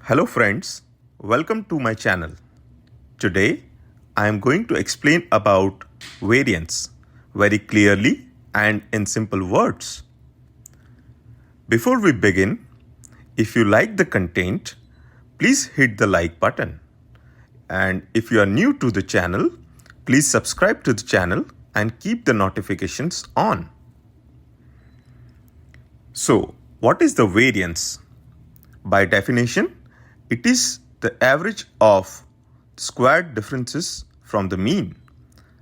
Hello friends, welcome to my channel. Today I am going to explain about variance very clearly and in simple words. Before we begin, if you like the content, please hit the like button. And if you are new to the channel, please subscribe to the channel and keep the notifications on. So, what is the variance? By definition, it is the average of squared differences from the mean.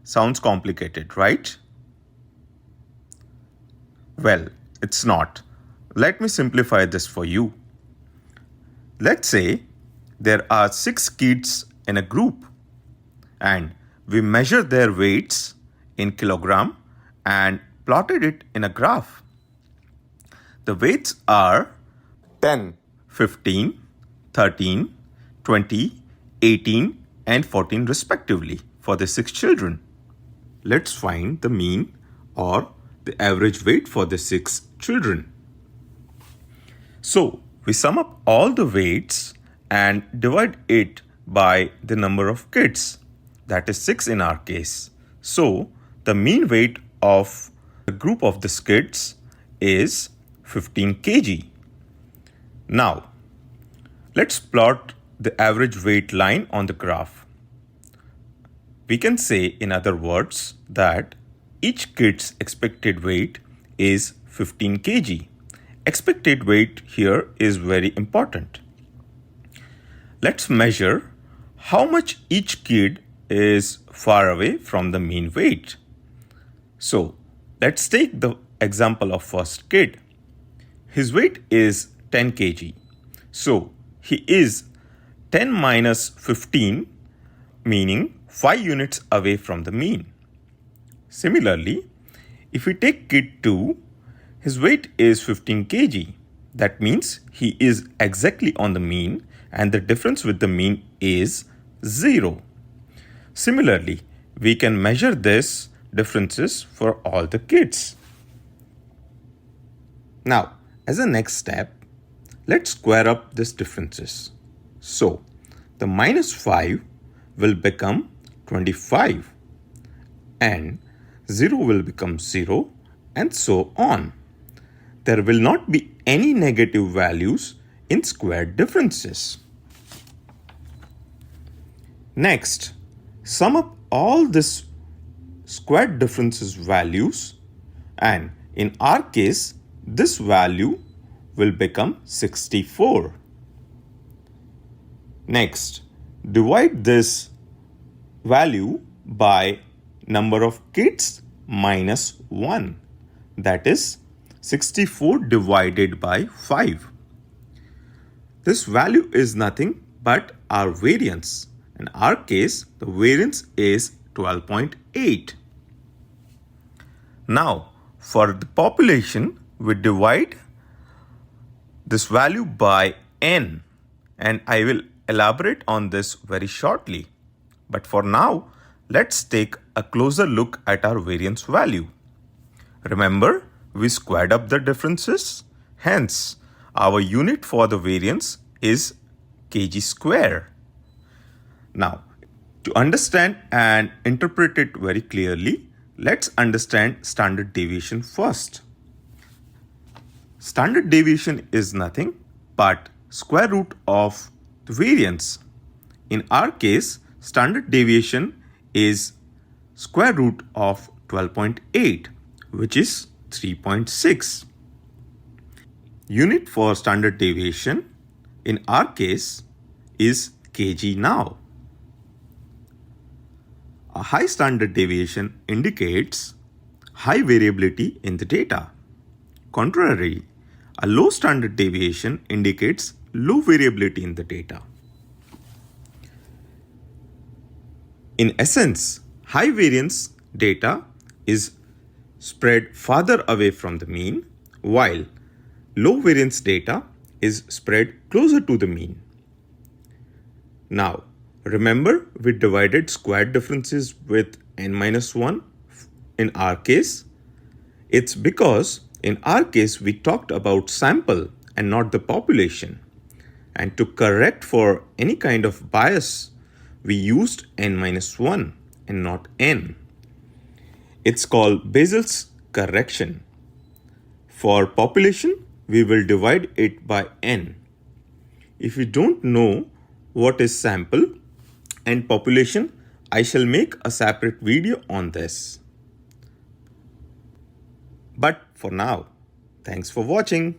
Sounds complicated, right? Well, it's not. Let me simplify this for you. Let's say there are 6 kids in a group and we measure their weights in kilogram and plotted it in a graph. The weights are 10, 15, 13, 20, 18 and 14 respectively for the 6 children. Let's find the mean or the average weight for the 6 children. So, we sum up all the weights and divide it by the number of kids. That is 6 in our case. So, the mean weight of the group of these kids is 15 kg. Now, let's plot the average weight line on the graph. We can say, in other words, that each kid's expected weight is 15 kg. Expected weight here is very important. Let's measure how much each kid is far away from the mean weight. So, let's take the example of first kid. His weight is 10 kg. So, he is 10 minus 15, meaning 5 units away from the mean. Similarly, if we take kid 2, his weight is 15 kg. That means he is exactly on the mean and the difference with the mean is 0. Similarly, we can measure this differences for all the kids. Now, as a next step, let's square up these differences. So, the minus 5 will become 25 and 0 will become 0 and so on. There will not be any negative values in squared differences. Next, sum up all these squared differences values and in our case, this value will become 64. Next, divide this value by number of kids minus 1. That is 64 divided by 5. This value is nothing but our variance. In our case, the variance is 12.8. Now, for the population, we divide this value by n, and I will elaborate on this very shortly. But for now, let's take a closer look at our variance value. Remember, we squared up the differences. Hence, our unit for the variance is kg square. Now, to understand and interpret it very clearly, let's understand standard deviation first. Standard deviation is nothing but square root of the variance. In our case, standard deviation is square root of 12.8, which is 3.6. Unit for standard deviation in our case is kg now. A high standard deviation indicates high variability in the data. Contrary, a low standard deviation indicates low variability in the data. In essence, high variance data is spread farther away from the mean, while low variance data is spread closer to the mean. Now, remember we divided squared differences with n-1 in our case. It's because in our case we talked about sample and not the population. And to correct for any kind of bias, we used n-1 and not n. It's called Basel's correction. For population, we will divide it by n. If you don't know what is sample and population, I shall make a separate video on this. But for now, thanks for watching.